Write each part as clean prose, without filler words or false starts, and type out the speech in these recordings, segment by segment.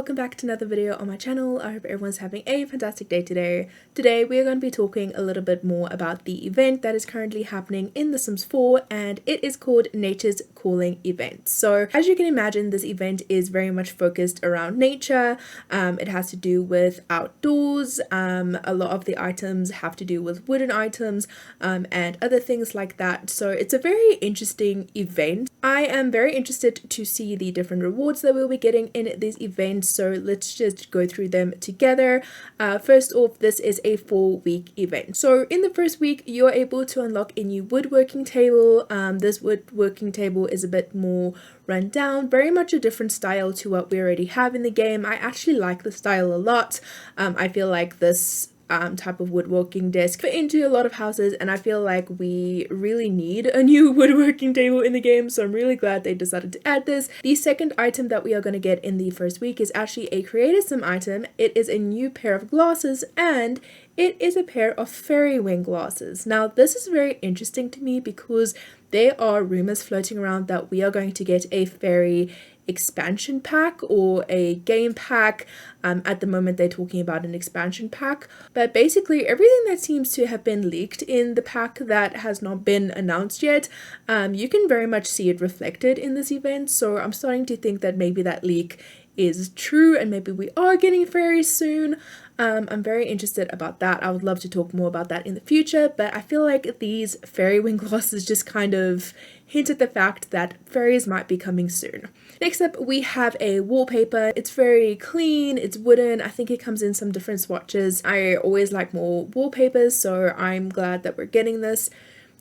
welcome back to another video on my channel. I hope everyone's having a fantastic day today. Today we are going to be talking a little bit more about the event that is currently happening in The Sims 4, and it is called Nature's Calling event. So as you can imagine, this event is very much focused around nature. It has to do with outdoors. A lot of the items have to do with wooden items and other things like that. So it's a very interesting event. I am very interested to see the different rewards that we'll be getting in this event, so let's just go through them together. First off, this is a 4-week event. So in the first week, you're able to unlock a new woodworking table. This woodworking table is a bit more run down, very much a different style to what we already have in the game. I actually like the style a lot. I feel like this type of woodworking desk fit into a lot of houses, and I feel like we really need a new woodworking table in the game, so I'm really glad they decided to add this. The second item that we are going to get in the first week is actually a creator sim item. It is a new pair of glasses, and it is a pair of fairy wing glasses. Now this is very interesting to me because there are rumors floating around that we are going to get a fairy expansion pack or a game pack. At the moment they're talking about an expansion pack, but basically everything that seems to have been leaked in the pack that has not been announced yet, you can very much see it reflected in this event. So I'm starting to think that maybe that leak is true and maybe we are getting fairies soon. I'm very interested about that. I would love to talk more about that in the future, but I feel like these fairy wing glasses just kind of hint at the fact that fairies might be coming soon. Next up, we have a wallpaper. It's very clean, it's wooden. I think it comes in some different swatches. I always like more wallpapers, so I'm glad that we're getting this.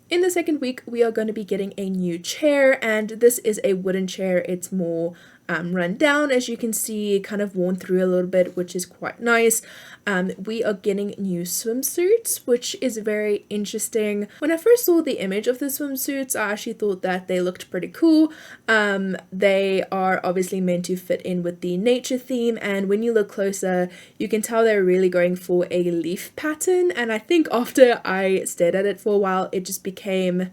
In the second week, we are going to be getting a new chair, and this is a wooden chair. It's more run down, as you can see, kind of worn through a little bit, which is quite nice. We are getting new swimsuits, which is very interesting. When I first saw the image of the swimsuits, I actually thought that they looked pretty cool. They are obviously meant to fit in with the nature theme, and when you look closer, you can tell they're really going for a leaf pattern, and I think after I stared at it for a while, it just became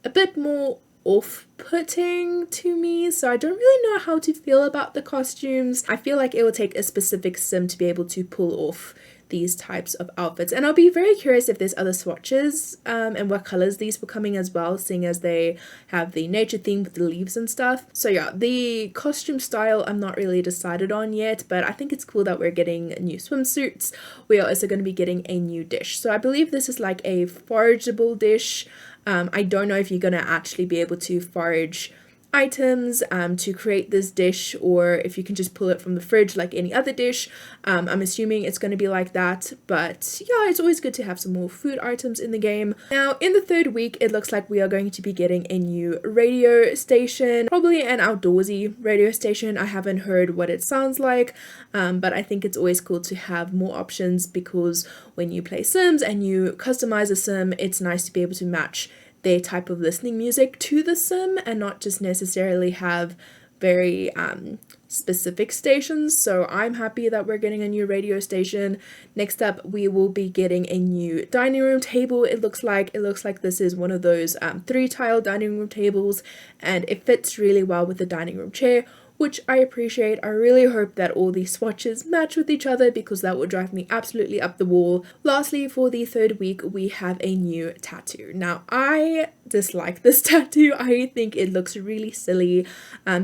a bit more off-putting to me, so I don't really know how to feel about the costumes. I feel like it will take a specific sim to be able to pull off these types of outfits, and I'll be very curious if there's other swatches and what colors these were coming as well, seeing as they have the nature theme with the leaves and stuff. So yeah, the costume style I'm not really decided on yet, but I think it's cool that we're getting new swimsuits. We are also going to be getting a new dish, so I believe this is like a forageable dish. I don't know if you're going to actually be able to forage items to create this dish, or if you can just pull it from the fridge like any other dish. I'm assuming it's going to be like that, but yeah, it's always good to have some more food items in the game. Now in the third week, it looks like we are going to be getting a new radio station, probably an outdoorsy radio station. I haven't heard what it sounds like, but I think it's always cool to have more options, because when you play Sims and you customize a sim, it's nice to be able to match their type of listening music to the sim and not just necessarily have very specific stations. So I'm happy that we're getting a new radio station. Next up, we will be getting a new dining room table. It looks like this is one of those 3-tile dining room tables, and it fits really well with the dining room chair, which I appreciate. I really hope that all these swatches match with each other, because that would drive me absolutely up the wall. Lastly, for the third week, we have a new tattoo. Now, I dislike this tattoo. I think it looks really silly.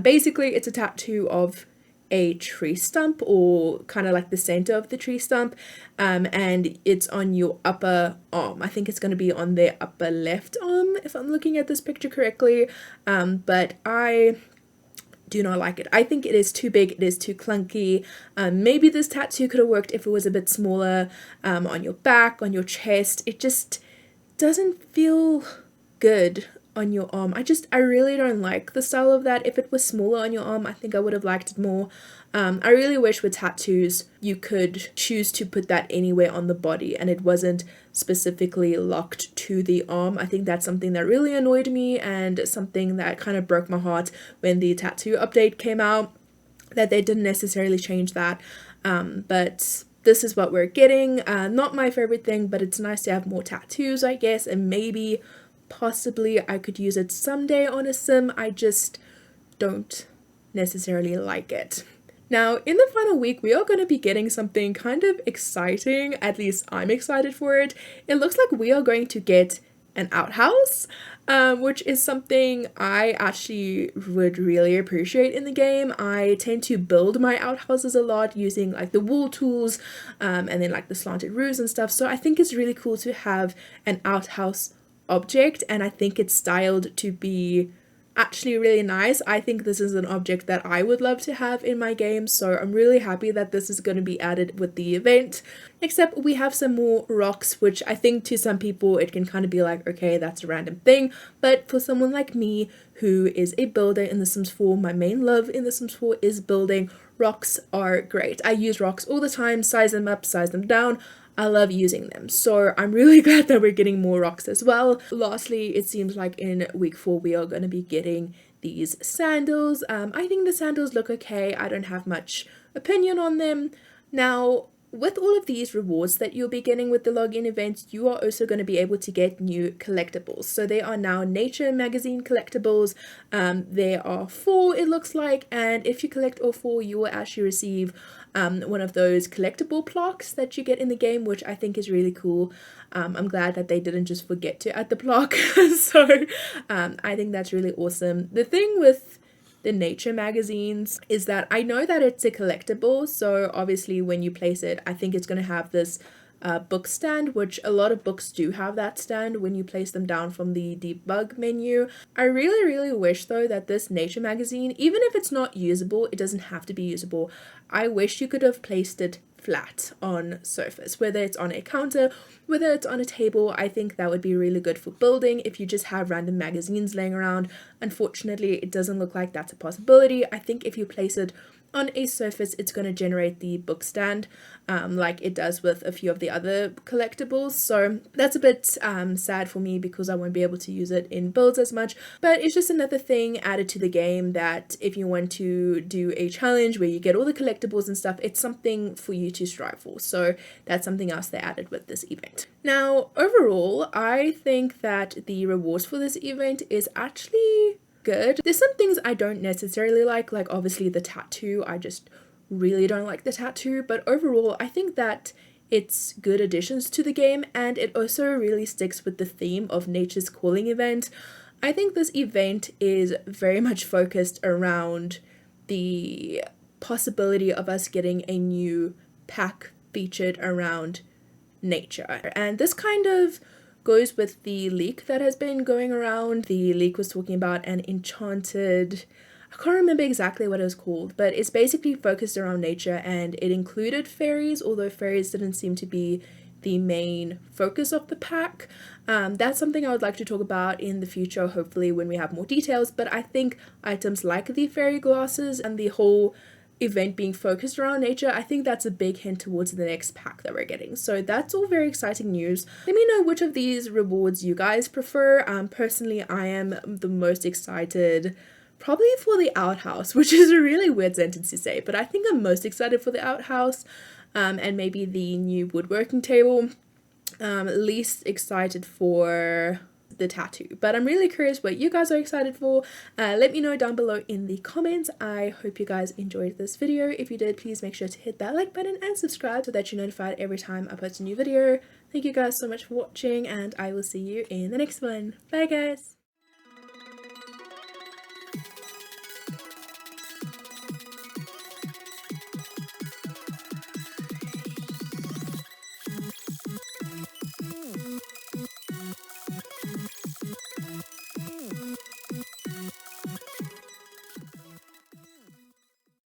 Basically, it's a tattoo of a tree stump, or kind of like the center of the tree stump, and it's on your upper arm. I think it's going to be on their upper left arm, if I'm looking at this picture correctly, but I do not like it. I think it is too big, it is too clunky. Maybe this tattoo could have worked if it was a bit smaller, on your back, on your chest. It just doesn't feel good on your arm. I really don't like the style of that. If it was smaller on your arm, I think I would have liked it more. I really wish with tattoos you could choose to put that anywhere on the body and it wasn't specifically locked to the arm. I think that's something that really annoyed me, and something that kind of broke my heart when the tattoo update came out, that they didn't necessarily change that. But this is what we're getting. Not my favorite thing, but it's nice to have more tattoos, I guess, and maybe possibly I could use it someday on a sim. I just don't necessarily like it. Now, in the final week, we are going to be getting something kind of exciting. At least I'm excited for it. It looks like we are going to get an outhouse, which is something I actually would really appreciate in the game. I tend to build my outhouses a lot using like the wool tools, and then like the slanted roofs and stuff. So I think it's really cool to have an outhouse object, and I think it's styled to be actually really nice. I think this is an object that I would love to have in my game, so I'm really happy that this is going to be added with the event. Except we have some more rocks, which I think to some people it can kind of be like, okay, that's a random thing, but for someone like me who is a builder in The Sims 4, my main love in The Sims 4 is building. Rocks are great. I use rocks all the time, size them up, size them down. I love using them, so I'm really glad that we're getting more rocks as well. Lastly, it seems like in week 4 we are going to be getting these sandals. I think the sandals look okay. I don't have much opinion on them. Now, with all of these rewards that you'll be getting with the login event, you are also going to be able to get new collectibles. So they are now Nature magazine collectibles. There are 4, it looks like, and if you collect all 4, you will actually receive one of those collectible plaques that you get in the game, which I think is really cool. I'm glad that they didn't just forget to add the plaque. So I think that's really awesome. The thing with the nature magazines is that I know that it's a collectible, so obviously when you place it, I think it's going to have this book stand, which a lot of books do have that stand when you place them down from the debug menu. I really wish though that this nature magazine, even if it's not usable, it doesn't have to be usable, I wish you could have placed it flat on surface, whether it's on a counter, whether it's on a table. I think that would be really good for building if you just have random magazines laying around. Unfortunately, it doesn't look like that's a possibility. I think if you place it on a surface, it's going to generate the book stand like it does with a few of the other collectibles. So that's a bit sad for me because I won't be able to use it in builds as much, but it's just another thing added to the game that if you want to do a challenge where you get all the collectibles and stuff, it's something for you to strive for. So that's something else they added with this event. Now, overall, I think that the rewards for this event is actually good. There's some things I don't necessarily like obviously the tattoo. I just really don't like the tattoo, but overall I think that it's good additions to the game, and it also really sticks with the theme of Nature's Calling event. I think this event is very much focused around the possibility of us getting a new pack featured around nature, and this kind of goes with the leak that has been going around. The leak was talking about an enchanted, I can't remember exactly what it was called, but it's basically focused around nature, and it included fairies, although fairies didn't seem to be the main focus of the pack. That's something I would like to talk about in the future, hopefully when we have more details, but I think items like the fairy glasses and the whole event being focused around nature, I think that's a big hint towards the next pack that we're getting. So that's all very exciting news. Let me know which of these rewards you guys prefer. Personally, I am the most excited probably for the outhouse, which is a really weird sentence to say, but I think I'm most excited for the outhouse, and maybe the new woodworking table. Least excited for the tattoo, but I'm really curious what you guys are excited for. Let me know down below in the comments. I hope you guys enjoyed this video. If you did, please make sure to hit that like button and subscribe so that you're notified every time I post a new video. Thank you guys so much for watching, and I will see you in the next one. Bye guys.